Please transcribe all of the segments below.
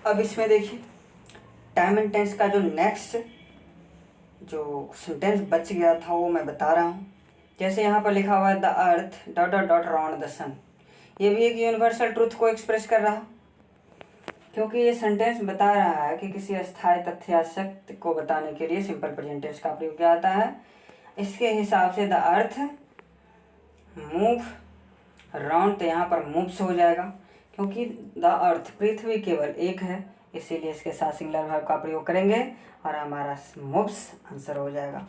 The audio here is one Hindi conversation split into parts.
अब इसमें देखिए टाइम एंड टेंस का जो नेक्स्ट जो सेंटेंस बच गया था वो मैं बता रहा हूँ। जैसे यहाँ पर लिखा हुआ है the earth dot dot dot round the sun, ये भी एक यूनिवर्सल ट्रूथ को एक्सप्रेस कर रहा, क्योंकि ये सेंटेंस बता रहा है कि किसी अस्थायी तथ्य या सत्य को बताने के लिए सिंपल प्रेजेंट टेंस का प्रयोग किया जाता है। इसके हिसाब से द अर्थ मूव राउंड, तो यहाँ पर मूव्स हो जाएगा, क्योंकि द अर्थ पृथ्वी केवल एक है, इसीलिए इसके साथ सिंगुलर वर्ब का प्रयोग करेंगे और हमारा मूव्स आंसर हो जाएगा।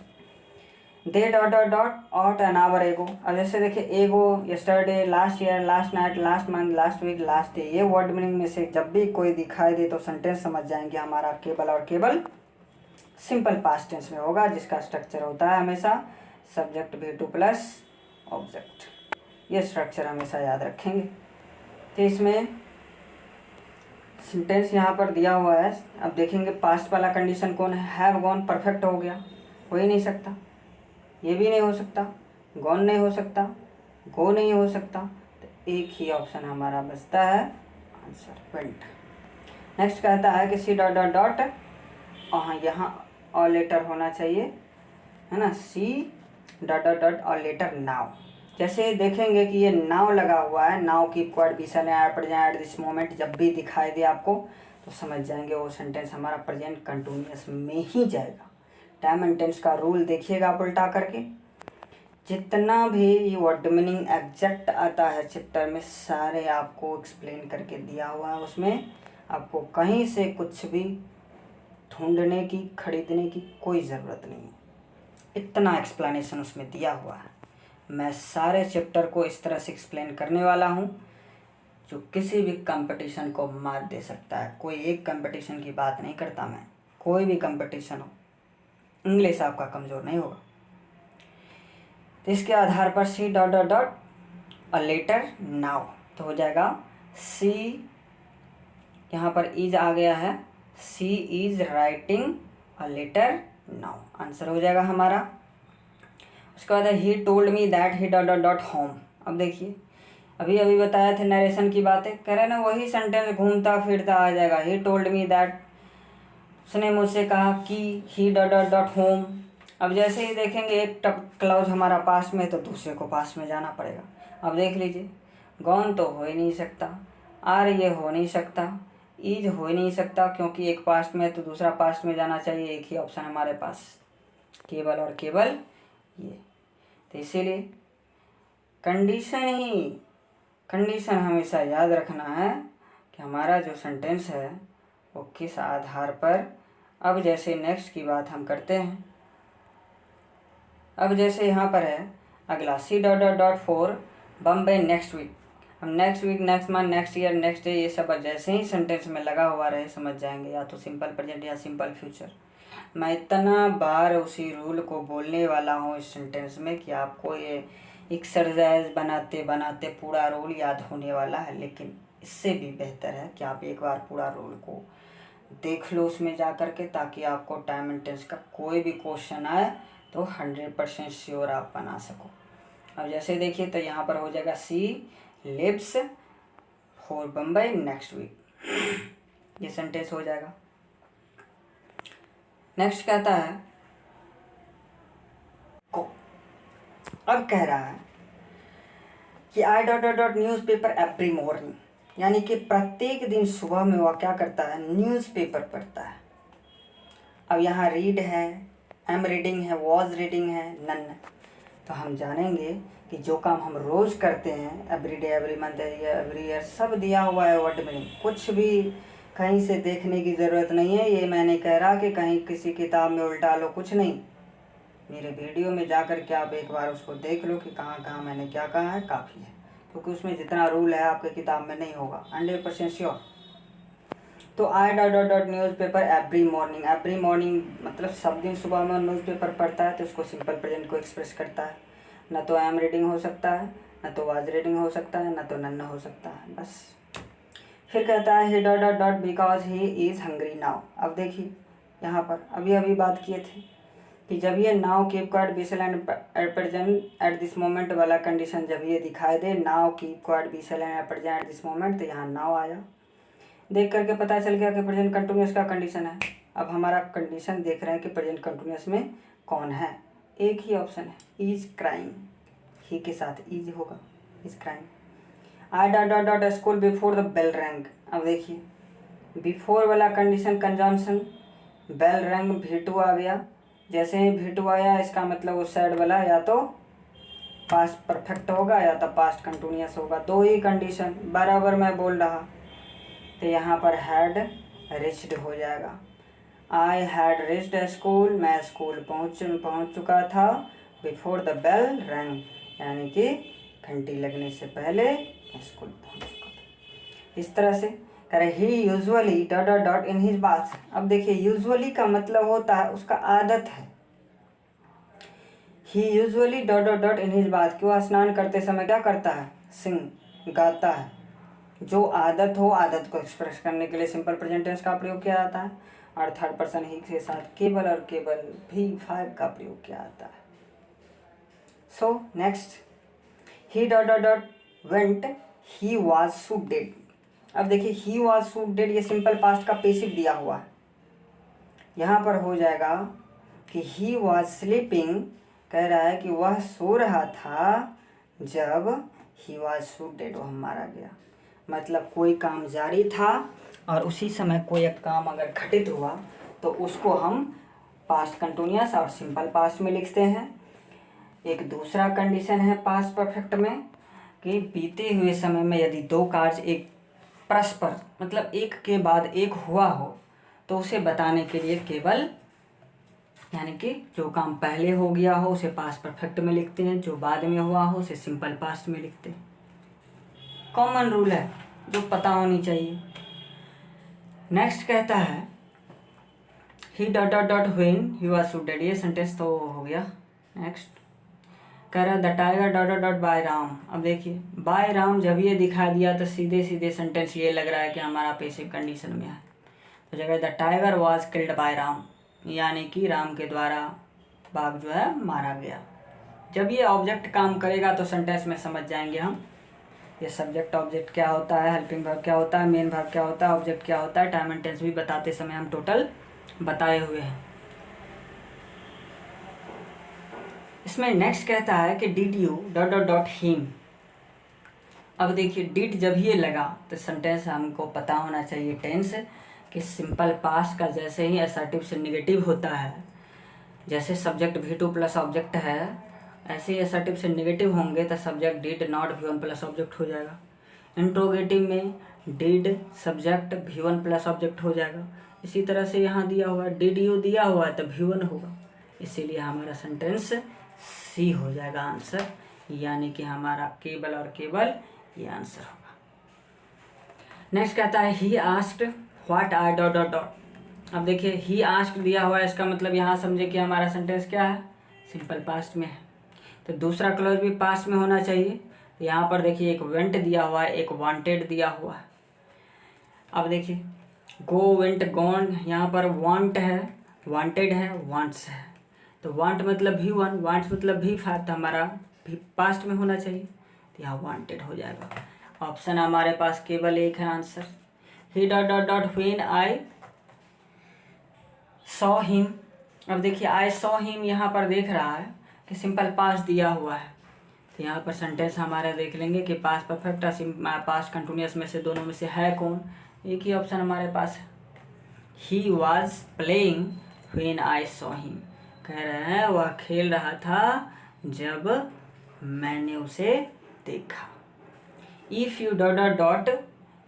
They dot dot dot out an hour ago. अब जैसे देखिए ago, yesterday, last year, last night, last month, last week, last day, ये वर्ड मीनिंग में से जब भी कोई दिखाई दे तो सेंटेंस समझ जाएंगे हमारा केवल और केवल सिंपल पास्ट टेंस में होगा, जिसका स्ट्रक्चर होता है हमेशा सब्जेक्ट V2 प्लस ऑब्जेक्ट। ये स्ट्रक्चर हमेशा याद रखेंगे। तो इसमें सेंटेंस यहाँ पर दिया हुआ है। अब देखेंगे पास्ट वाला कंडीशन कौन है। हैव गॉन परफेक्ट हो गया, हो ही नहीं सकता, ये भी नहीं हो सकता, गॉन नहीं हो सकता, गो नहीं हो सकता, तो एक ही ऑप्शन हमारा बचता है आंसर वेंट। नेक्स्ट कहता है कि सी डॉट डॉट डॉट, हाँ यहाँ और लेटर होना चाहिए, है ना, सी डॉट डॉट डॉट और लेटर नाउ। जैसे देखेंगे कि ये नाउ लगा हुआ है, नाउ की क्वाड बीसा ने पड़ जाए एट दिस मोमेंट, जब भी दिखाई दे आपको तो समझ जाएंगे वो सेंटेंस हमारा प्रेजेंट कंटिन्यूअस में ही जाएगा। टाइम एंड टेंस का रूल देखिएगा आप उल्टा करके, जितना भी वर्ड मीनिंग एग्जैक्ट आता है चैप्टर में सारे आपको एक्सप्लेन करके दिया हुआ है। उसमें आपको कहीं से कुछ भी ढूंढने की, खरीदने की कोई ज़रूरत नहीं है, इतना एक्सप्लेनेशन उसमें दिया हुआ है। मैं सारे चैप्टर को इस तरह से एक्सप्लेन करने वाला हूँ जो किसी भी कंपटीशन को मात दे सकता है। कोई एक कंपटीशन की बात नहीं करता मैं, कोई भी कंपटीशन हो, इंग्लिश आपका कमज़ोर नहीं होगा। तो इसके आधार पर she dot dot dot a letter now, तो हो जाएगा सी, यहाँ पर इज आ गया है, she is writing a letter now, answer हो जाएगा हमारा। उसके बाद है he told me that he dot dot dot home. अब देखिए अभी अभी बताया थे नरेशन की बातें, कह रहे ना वही सेंटेंस घूमता फिरता आ जाएगा। ही टोल्ड मी दैट, उसने मुझसे कहा कि ही डॉट डॉट डॉट होम। अब जैसे ही देखेंगे एक क्लाउज हमारा पास में तो दूसरे को पास में जाना पड़ेगा। अब देख लीजिए गॉन तो हो ही नहीं सकता, आर ये हो नहीं सकता, ईज हो ही नहीं सकता, क्योंकि एक पास्ट में तो दूसरा पास्ट में जाना चाहिए। एक ही ऑप्शन हमारे पास केवल और केवल ये। तो इसीलिए कंडीशन हमेशा याद रखना है कि हमारा जो सेंटेंस है वो किस आधार पर। अब जैसे नेक्स्ट की बात हम करते हैं, अब जैसे यहाँ पर है अगला she dot dot dot for Bombay next week. हम next week, next month, next year, next day, ये सब जैसे ही सेंटेंस में लगा हुआ रहे समझ जाएंगे या तो सिंपल प्रेजेंट या सिंपल फ्यूचर। मैं इतना बार उसी रूल को बोलने वाला हूँ इस सेंटेंस में कि आपको ये एक्सरसाइज बनाते बनाते पूरा रूल याद होने वाला है। लेकिन इससे भी बेहतर है कि आप एक बार पूरा रूल को देख लो उसमें जा कर के, ताकि आपको टाइम एंड टेंस का कोई भी क्वेश्चन आए तो 100% श्योर आप बना सको। अब जैसे देखिए तो यहाँ पर हो जाएगा she leaves for Bombay next week, ये सेंटेंस हो जाएगा। नेक्स्ट कहता है को, अब कह रहा है कि आई dot dot dot news paper every morning, यानी कि प्रत्येक दिन सुबह में वह क्या करता है, न्यूज़ पेपर पढ़ता है। अब यहाँ रीड है, एम रीडिंग है, वॉज रीडिंग है, नन। तो हम जानेंगे कि जो काम हम रोज़ करते हैं, every day, every month, every year, सब दिया हुआ है वर्ड मीनिंग, कुछ भी कहीं से देखने की ज़रूरत नहीं है। ये मैं नहीं कह रहा कि कहीं किसी किताब में उल्टा लो, कुछ नहीं। मेरे वीडियो में जा कर के आप एक बार उसको देख लो कि कहाँ कहाँ मैंने क्या कहा है, काफ़ी है, क्योंकि उसमें जितना रूल है आपके किताब में नहीं होगा, 100% श्योर। तो आई dot dot dot news paper every morning, every morning मतलब सब दिन सुबह में न्यूज़ पेपर पढ़ता है, तो उसको सिंपल प्रेजेंट को एक्सप्रेस करता है। न तो एम रीडिंग हो सकता है, न तो वाज रीडिंग हो सकता है, न तो नन हो सकता है, बस। फिर कहता है he dot dot dot because he is hungry now. अब देखिए यहाँ पर अभी अभी बात किए थे कि जब ये now keep quiet be silent and present at this moment वाला कंडीशन जब ये दिखाई दे, now keep quiet be silent and present at this moment, तो यहाँ नाउ आया। देख करके पता चल गया कि प्रेजेंट कंटिन्यूअस का कंडीशन है। अब हमारा कंडीशन देख रहे हैं कि प्रेजेंट कंटिन्यूअस में कौन है। एक ही ऑप्शन है, इज क्राइंग। ही के साथ इज होगा, is crying. I dot dot dot school before the bell rang. अब देखिए बिफोर वाला condition conjunction, bell rang V2 आ गया। जैसे ही V2 आया इसका मतलब उस साइड वाला या तो पास्ट परफेक्ट होगा या तो पास्ट कंटिन्यूअस होगा, दो ही कंडीशन बराबर मैं बोल रहा। तो यहाँ पर हैड रिच्ड हो जाएगा। आई हैड रिच्ड स्कूल, मैं स्कूल पहुँच चुका था। बिफोर द बेल रैंग, यानी कि घंटी लगने से पहले मैं स्कूल पहुँच चुका था। इस तरह से करे he usually dot dot dot in his bath. अब देखिए यूजुअली का मतलब होता है उसका आदत है। He usually dot dot dot in his bath, कि वह स्नान करते समय क्या करता है, सिंग गाता है। जो आदत हो, आदत को एक्सप्रेस करने के लिए सिंपल प्रेजेंट टेंस का प्रयोग किया जाता है। और थर्ड पर्सन ही के साथ केवल और केवल V5 का प्रयोग किया जाता है। So next, he dot dot dot went, he was shot dead. अब देखिए ही वाज शूट डेड, ये सिंपल पास्ट का पेसिव दिया हुआ है। यहाँ पर हो जाएगा कि ही वाज स्लीपिंग, कह रहा है कि वह सो रहा था जब ही वाज शूट डेड, वह मारा गया। मतलब कोई काम जारी था और उसी समय कोई एक काम अगर घटित हुआ तो उसको हम पास्ट कंटिन्यूअस और सिंपल पास्ट में लिखते हैं। एक दूसरा कंडीशन है पास्ट परफेक्ट में कि बीते हुए समय में यदि दो कार्य एक परस्पर मतलब एक के बाद एक हुआ हो तो उसे बताने के लिए केवल, यानी कि जो काम पहले हो गया हो उसे पास्ट परफेक्ट में लिखते हैं, जो बाद में हुआ हो उसे सिंपल पास्ट में लिखते हैं। कॉमन रूल है जो पता होनी चाहिए। नेक्स्ट कहता है he dot dot dot when he was shot dead, ये सेंटेंस तो हो गया। नेक्स्ट कह रहा है the tiger dot dot dot by Ram. अब देखिए बाय राम जब ये दिखा दिया तो सीधे सीधे सेंटेंस ये लग रहा है कि हमारा पैसिव कंडीशन में है। तो जगह the tiger was killed by Ram, यानी कि राम के द्वारा बाघ जो है मारा गया। जब ये ऑब्जेक्ट काम करेगा तो सेंटेंस में समझ जाएंगे हम ये सब्जेक्ट ऑब्जेक्ट क्या होता है, हेल्पिंग वर्ब क्या होता है, मेन वर्ब क्या होता है, ऑब्जेक्ट क्या होता है। टाइम एंड टेंस भी बताते समय हम टोटल बताए हुए हैं। इसमें नेक्स्ट कहता है कि did you dot dot dot him. अब देखिए डिड जब ये लगा तो सेंटेंस हमको पता होना चाहिए टेंस कि सिंपल पास्ट का जैसे ही असर्टिव से निगेटिव होता है, जैसे सब्जेक्ट V2 प्लस ऑब्जेक्ट है, ऐसे ही असर्टिव से निगेटिव होंगे तो subject did not V1 plus object हो जाएगा। इंट्रोगेटिव में did subject V1 plus object हो जाएगा। इसी तरह से यहाँ दिया हुआ है डिड यू दिया हुआ है तो V1 होगा, इसीलिए हमारा सेंटेंस C हो जाएगा आंसर, यानी कि हमारा केवल और केवल ये आंसर होगा। नेक्स्ट कहता है he asked what R dot dot dot. अब देखिए ही आस्क्ड दिया हुआ है, इसका मतलब यहाँ समझे कि हमारा सेंटेंस क्या है, सिंपल पास्ट में है। तो दूसरा क्लॉज भी पास्ट में होना चाहिए। यहाँ पर देखिए एक वेंट दिया हुआ है, एक वांटेड दिया हुआ है। अब देखिए गो वेंट गॉन, यहाँ पर वांट है, वांटेड है, वांट्स है। तो वांट मतलब V1, वांट्स मतलब V5, तो हमारा भी पास्ट में होना चाहिए, तो यहाँ वांटेड हो जाएगा। ऑप्शन हमारे पास केवल एक है answer. He dot dot dot when I saw him. अब देखिए आई सॉ हिम यहाँ पर देख रहा है कि सिंपल पास्ट दिया हुआ है, तो यहाँ पर सेंटेंस हमारा देख लेंगे कि पास्ट परफेक्ट और पास्ट कंटिन्यूअस में से दोनों में से है कौन। एक ही ऑप्शन हमारे पास है, he was playing when I saw him. कह रहे हैं वह खेल रहा था जब मैंने उसे देखा। If you dot dot dot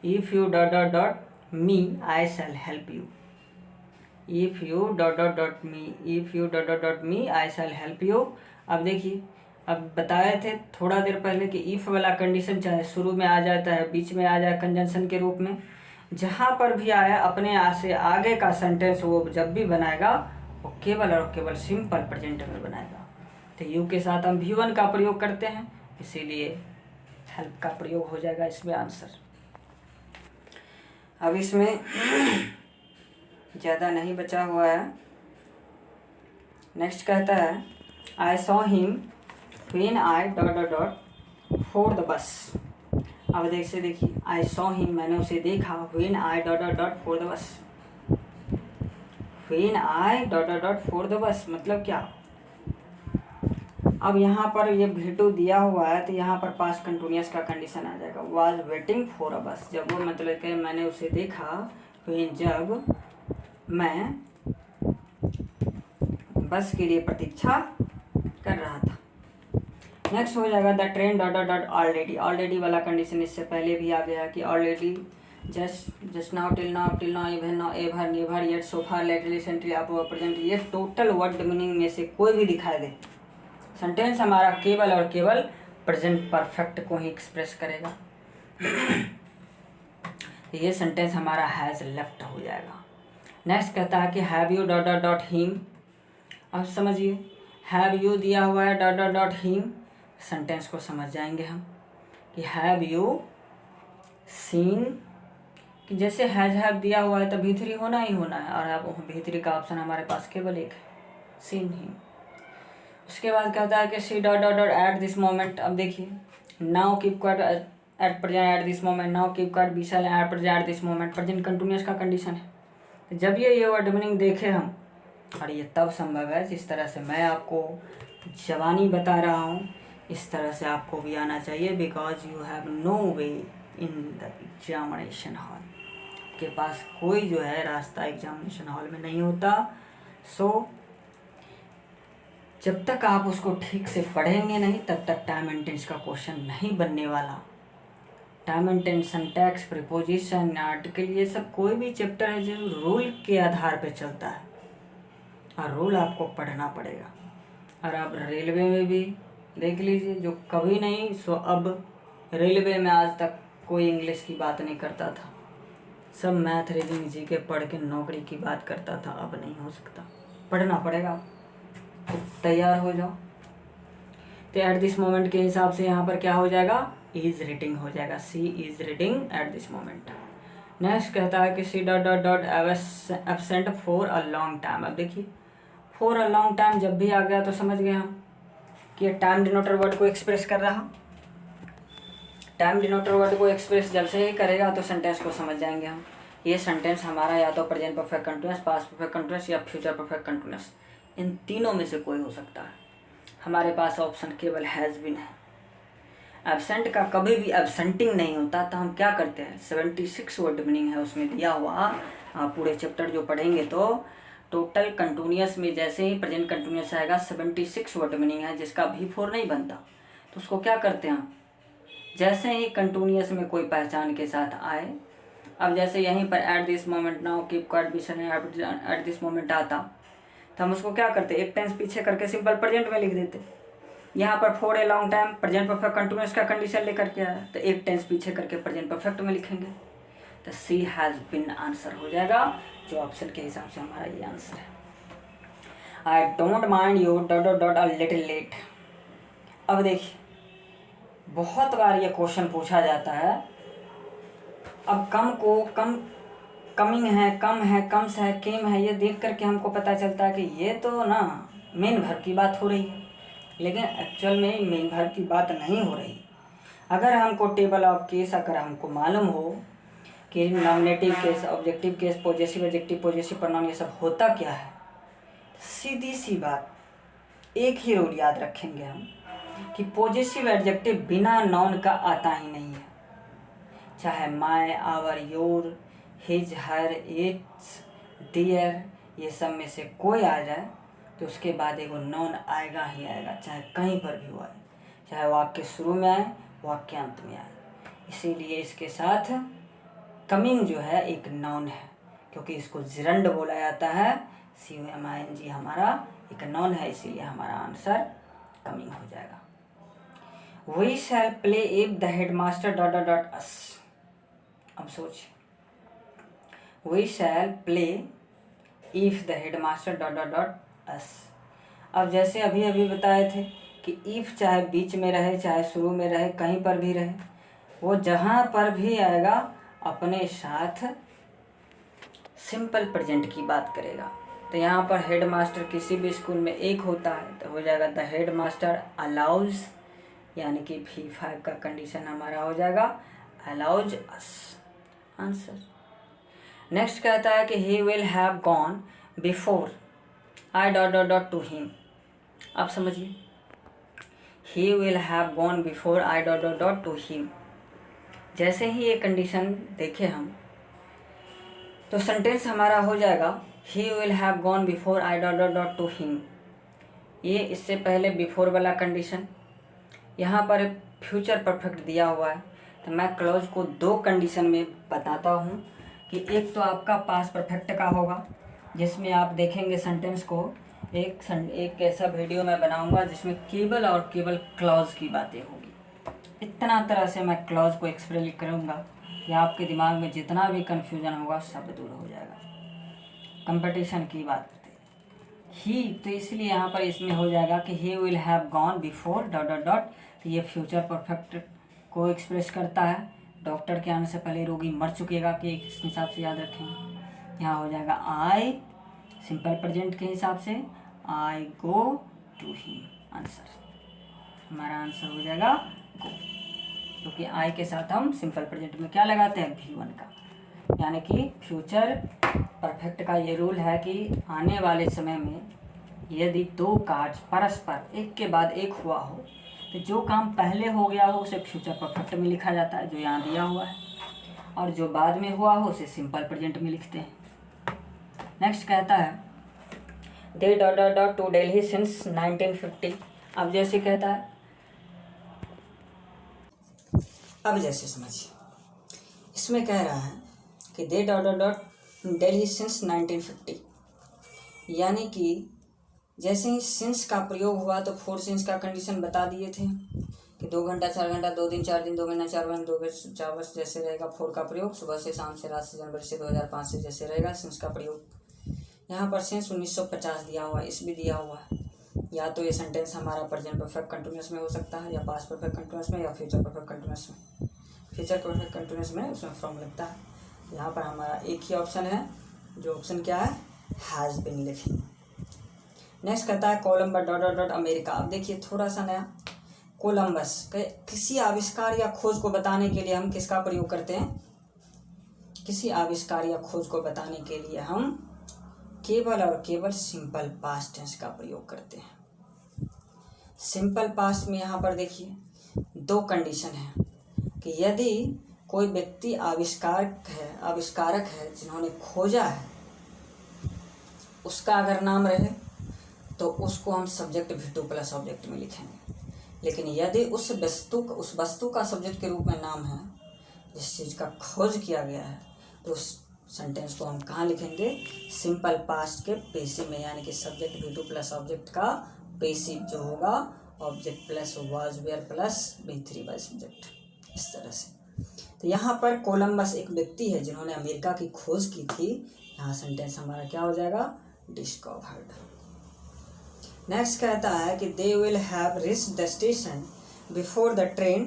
if you dot dot dot me I shell help you. If you dot dot dot me if you dot dot dot me I shell help you. अब देखिए अब बताए थे थोड़ा देर पहले कि इफ़ वाला कंडीशन चाहे शुरू में आ जाता है, बीच में आ जाए कंजंक्शन के रूप में, जहाँ पर भी आया अपने से आगे का सेंटेंस वो जब भी बनाएगा वो केवल और केवल सिंपल प्रेजेंट में बनाएगा। तो यू के साथ हम V1 का प्रयोग करते हैं, इसीलिए हेल्प का प्रयोग हो जाएगा इसमें आंसर। अब इसमें ज़्यादा नहीं बचा हुआ है। नेक्स्ट कहता है I saw him when I dot dot dot for the bus. अब देख से देखिए, आई सॉ हिम, मैंने उसे देखा, when I dot dot dot for the bus, when I dot dot dot for the bus मतलब क्या। अब यहाँ पर ये V2 दिया हुआ है तो यहाँ पर पास्ट कंटिन्यूअस का कंडीशन आ जाएगा, वाज वेटिंग फॉर अ बस, जब वो मतलब कि मैंने उसे देखा, व्हेन जब मैं बस के लिए प्रतीक्षा कर रहा था। नेक्स्ट हो जाएगा the train dot dot dot already, already वाला कंडीशन इससे पहले भी आ गया कि already, just now, till now, till now, even now, ever, never, yet, so far, lately, recently, up, present, ये टोटल वर्ड मीनिंग में से कोई भी दिखाई दे, सेंटेंस हमारा केवल और केवल प्रेजेंट परफेक्ट को ही एक्सप्रेस करेगा। ये सेंटेंस हमारा हैज़ लेफ्ट हो जाएगा। नेक्स्ट कहता है कि have you dot dot dot him, अब समझिए, हैव यू दिया हुआ है dot dot dot him, sentence को समझ जाएंगे हम कि हैव यू सीन, कि जैसे हैव दिया हुआ है तो V3 होना ही होना है, और अब V3 का ऑप्शन हमारे पास केवल एक है, सीन हिम। उसके बाद कहता है कि she dot dot dot at this moment, अब देखिए, now keep quiet at present at this moment, now keep quiet be silent at present at this moment, present continuous का कंडीशन है। जब ये वर्ड मीनिंग देखे हम, और ये तब संभव है जिस तरह से मैं आपको जवानी बता रहा हूँ, इस तरह से आपको भी आना चाहिए, because you have no way in the examination hall, के पास कोई जो है रास्ता एग्जामिनेशन हॉल में नहीं होता। सो जब तक आप उसको ठीक से पढ़ेंगे नहीं, तब तक टाइम एंड टेंस का क्वेश्चन नहीं बनने वाला। Time and tense, syntax, preposition, article, ये सब कोई भी चैप्टर है जो रूल के आधार पे चलता है, और रूल आपको पढ़ना पड़ेगा। और आप रेलवे में भी देख लीजिए, जो कभी नहीं सो अब रेलवे में आज तक कोई इंग्लिश की बात नहीं करता था, सब मैथ, रीजनिंग, जीके पढ़ के नौकरी की बात करता था। अब नहीं हो सकता, पढ़ना पड़ेगा, तो तैयार हो जाओ। तो एट दिस मोमेंट के हिसाब से यहाँ पर क्या हो जाएगा, इज रीडिंग हो जाएगा, she is reading at this moment. Next कहता है कि she dot dot dot absent for a long time, अब देखिए, फॉर अ लॉन्ग टाइम जब भी आ गया तो समझ गए हम कि ये टाइम डिनोटर वर्ड को एक्सप्रेस कर रहा। टाइम डिनोटर वर्ड को एक्सप्रेस जब से ही करेगा तो सेंटेंस को समझ जाएंगे हम। ये सेंटेंस हमारा या तो present perfect continuous, past perfect continuous या फ्यूचर परफेक्ट कंटिन्यूअस, इन तीनों में से कोई हो सकता है। हमारे पास ऑप्शन केवल हैज़ बीन है। एब्सेंट का कभी भी एब्सेंटिंग नहीं होता, तो हम क्या करते हैं, 76 वर्ड मीनिंग है उसमें दिया हुआ। आप पूरे चैप्टर जो पढ़ेंगे तो टोटल कंटिन्यूअस में जैसे ही प्रेजेंट कंटिन्यूअस आएगा 76 वर्ड मीनिंग है, जिसका V4 नहीं बनता, तो उसको क्या करते हैं हम, जैसे ही कंटिन्यूअस में कोई पहचान के साथ आए, अब जैसे यहीं पर at this moment, now keep quiet be silent at this moment आता, तो हम उसको क्या करते, एक टेंस पीछे करके सिंपल प्रेजेंट में लिख देते। यहाँ पर for a long time present perfect continuous का कंडीशन लेकर के आया, तो एक टेंस पीछे करके प्रेजेंट परफेक्ट में लिखेंगे, तो सी हैज़ बिन आंसर हो जाएगा, जो ऑप्शन के हिसाब से हमारा ये आंसर है। I don't mind you dot dot dot a little late. अब देखिए, बहुत बार ये क्वेश्चन पूछा जाता है। अब कम को कम, कमिंग है, कम है, कम्स है, केम है, ये देख करके हमको पता चलता है कि ये तो ना मेन वर्ब की बात हो रही है, लेकिन एक्चुअल में मेन वर्ब की बात नहीं हो रही। अगर हमको टेबल ऑफ केस अगर हमको मालूम हो कि nominative case, objective case, possessive, adjective, possessive pronoun, ये सब होता क्या है, सीधी सी बात, एक ही रूल याद रखेंगे हम कि पॉजेसिव एडजेक्टिव बिना नाउन का आता ही नहीं है। चाहे my, our, your, his, her, its, their, ये सब में से कोई आ जाए तो उसके बाद एगो नाउन आएगा ही आएगा, चाहे कहीं पर भी हो आए, चाहे वाक्य शुरू में आए, वाक्य अंत में आए। इसीलिए इसके साथ कमिंग जो है एक नाउन है, क्योंकि इसको जिरंड बोला जाता है। CUMING हमारा एक नाउन है, इसीलिए हमारा आंसर कमिंग हो जाएगा। We shall play if the headmaster dot dot dot us. अब सोचिए, we shall play if the headmaster dot dot dot us. अब जैसे अभी अभी बताए थे कि इफ चाहे बीच में रहे, चाहे शुरू में रहे, कहीं पर भी रहे, वो जहाँ पर भी आएगा अपने साथ सिंपल प्रेजेंट की बात करेगा। तो यहाँ पर हेड मास्टर किसी भी स्कूल में एक होता है, तो हो जाएगा द हेड मास्टर अलाउज, यानी कि V5 का कंडीशन हमारा हो जाएगा allows us आंसर। नेक्स्ट कहता है कि he will have gone before I dot dot dot to him। आप समझिए, he will have gone before I dot dot dot to him। जैसे ही ये कंडीशन देखे हम तो सेंटेंस हमारा हो जाएगा he will have gone before I dot dot dot to him। ये इससे पहले बिफोर वाला कंडीशन, यहाँ पर फ्यूचर परफेक्ट दिया हुआ है, तो मैं क्लॉज को दो कंडीशन में बताता हूँ कि एक तो आपका पास परफेक्ट का होगा जिसमें आप देखेंगे सेंटेंस को, एक ऐसा वीडियो मैं बनाऊंगा जिसमें केवल और केवल क्लॉज की बातें होगी। इतना तरह से मैं क्लॉज को एक्सप्लेन करूँगा कि आपके दिमाग में जितना भी कन्फ्यूजन होगा सब दूर हो जाएगा। कंपटीशन की बात करते हैं ही, तो इसलिए यहाँ पर इसमें हो जाएगा कि he will have gone before dot dot dot. तो ये फ्यूचर परफेक्ट को एक्सप्रेस करता है, डॉक्टर के आने से पहले रोगी मर चुकेगा कि इस हिसाब से याद रखेंगे। यहाँ हो जाएगा आई, सिंपल प्रेजेंट के हिसाब से आई गो टू हिम। आंसर हमारा आंसर हो जाएगा गो, क्योंकि आई के साथ हम सिंपल प्रेजेंट में क्या लगाते हैं, V1 का। यानी कि फ्यूचर परफेक्ट का ये रूल है कि आने वाले समय में यदि दो कार्य परस्पर एक के बाद एक हुआ हो तो जो काम पहले हो गया हो उसे फ्यूचर परफेक्ट में लिखा जाता है, जो यहाँ दिया हुआ है, और जो बाद में हुआ हो उसे सिंपल प्रेजेंट में लिखते हैं। नेक्स्ट कहता है they dot dot dot to Delhi since 1950। अब जैसे कहता है, अब जैसे समझिए, इसमें कह रहा है कि they dot dot dot Delhi since 1950, यानी कि जैसे ही सिंस का प्रयोग हुआ तो फोर सिंस का कंडीशन बता दिए थे कि 2 घंटा 4 घंटा 2 दिन 4 दिन 2 महीना 4 महीने 2 वर्ष 4 वर्ष जैसे रहेगा फोर का प्रयोग, सुबह से शाम से रात से जनवरी से 2005 से जैसे रहेगा सिंस का प्रयोग। यहाँ पर सिंस 1950 दिया हुआ है, इस भी दिया हुआ है। या तो ये सेंटेंस हमारा प्रेजेंट परफेक्ट कंटिन्यूअस में हो सकता है, या पास्ट परफेक्ट कंटिन्यूअस में, या फ्यूचर परफेक्ट कंटिन्यूअस में। फ्यूचर परफेक्ट कंटिन्यूअस में उसमें फॉर्म लगता है। यहाँ पर हमारा एक ही ऑप्शन है, जो ऑप्शन क्या है, हैज़ बीन लिविंग। नेक्स्ट कहता है Columbus dot dot dot America. अब देखिए थोड़ा सा नया, कोलंबस किसी आविष्कार या खोज को बताने के लिए हम किसका प्रयोग करते हैं, किसी आविष्कार या खोज को बताने के लिए हम केवल और केवल सिंपल पास्ट टेंस का प्रयोग करते हैं। सिंपल पास्ट में यहाँ पर देखिए दो कंडीशन है कि यदि कोई व्यक्ति आविष्कारक है जिन्होंने खोजा है, उसका अगर नाम रहे तो उसको हम सब्जेक्ट V2 प्लस ऑब्जेक्ट में लिखेंगे। लेकिन यदि उस वस्तु का सब्जेक्ट के रूप में नाम है जिस चीज़ का खोज किया गया है, तो उस सेंटेंस को हम कहाँ लिखेंगे, सिंपल पास्ट के पेसिव में, यानी कि सब्जेक्ट V2 प्लस ऑब्जेक्ट का पेसिव जो होगा object plus was were plus V3 by subject, इस तरह से। तो यहाँ पर कोलंबस एक व्यक्ति है जिन्होंने अमेरिका की खोज की थी। यहाँ सेंटेंस हमारा क्या हो जाएगा, डिस्कवर्ड। नेक्स्ट कहता है कि they will have reached the station before the train.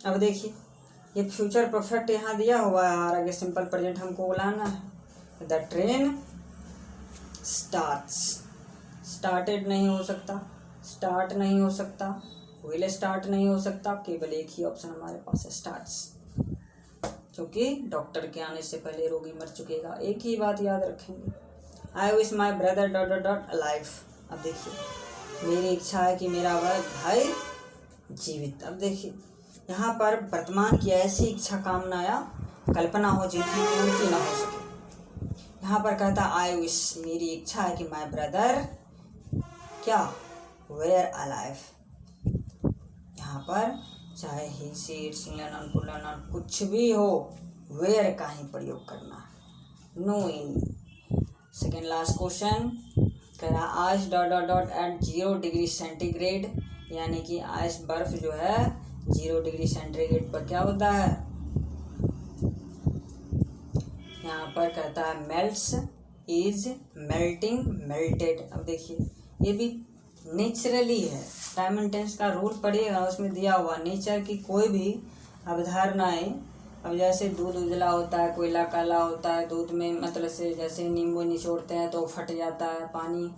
अब देखिए ये फ्यूचर परफेक्ट यहाँ दिया हुआ है और आगे सिंपल प्रेजेंट हमको बुलाना है। द ट्रेन स्टार्टेड नहीं हो सकता, स्टार्ट नहीं हो सकता, विल स्टार्ट नहीं हो सकता, केवल एक ही ऑप्शन हमारे पास है, स्टार्ट्स, क्योंकि डॉक्टर के आने से पहले रोगी मर चुकेगा। एक ही बात याद रखेंगे, I wish my brother dot dot dot alive. अब देखिए मेरी इच्छा है कि मेरा भाई जीवित। अब देखिए यहाँ पर वर्तमान की ऐसी इच्छा कामना या कल्पना हो जिनकी पूर्ति ना हो सके। यहाँ पर कहता है आई विश, मेरी इच्छा है कि माई ब्रदर क्या, वेयर अलाइव। यहाँ पर चाहे ही सी इट्स नॉन कुछ भी हो, वेयर का ही प्रयोग करना है, no in. Second last question कह रहा ice dot dot dot at 0 degree centigrade, यानी कि आइस बर्फ जो है 0 डिग्री सेंटीग्रेड पर क्या होता है, यहाँ पर कहता है मेल्ट्स, इज, मेल्टिंग, मेल्टेड। अब देखिए ये भी नेचुरली है, टाइम एंड टेंस का रूल पढ़िएगा, उसमें दिया हुआ नेचर की कोई भी अवधारणाएं। अब जैसे दूध उजला होता है, कोयला काला होता है, दूध में मतलब से जैसे नींबू निचोड़ते हैं तो फट जाता है, पानी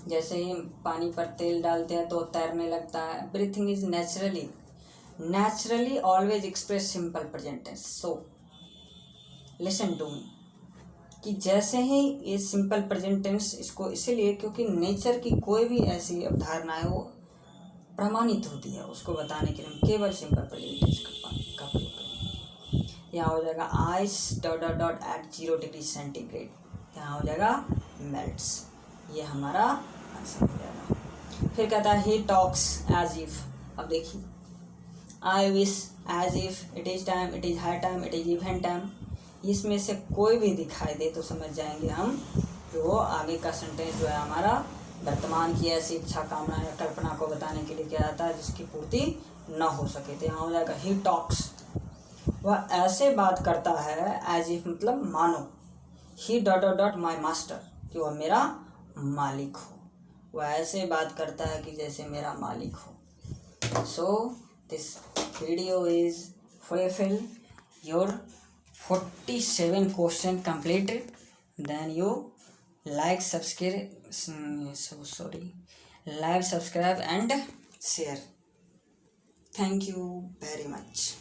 जैसे ही पानी पर तेल डालते हैं तो तैरने लगता है। Everything is naturally, naturally always express simple present tense. So listen to me कि जैसे ही ये सिंपल प्रेजेंट टेंस, इसको इसीलिए क्योंकि नेचर की कोई भी ऐसी अवधारणा है वो प्रमाणित होती है, उसको बताने के लिए हम केवल सिंपल प्रेजेंट टेंस का प्रयोग करेंगे। यहाँ हो जाएगा ice dot dot dot at 0 degree centigrade, यहाँ हो जाएगा मेल्ट्स, ये हमारा आंसर हो जाएगा। फिर कहता है ही टॉक्स एज इफ। अब देखिए I wish, as if, it is time, it is high time, it is event time, इसमें से कोई भी दिखाई दे तो समझ जाएंगे हम कि वो आगे का सेंटेंस जो है हमारा वर्तमान की ऐसी इच्छा, कामना या कल्पना को बताने के लिए किया जाता है जिसकी पूर्ति न हो सके। तो यहाँ हो जाएगा ही टॉक्स, वह ऐसे बात करता है, एज इफ मतलब मानो, he dot dot dot my master, कि वह मेरा मालिक हो, वह ऐसे बात करता है कि जैसे मेरा मालिक हो। So this video is fulfill your 47 question completed. Then you like, subscribe and share. Thank you very much.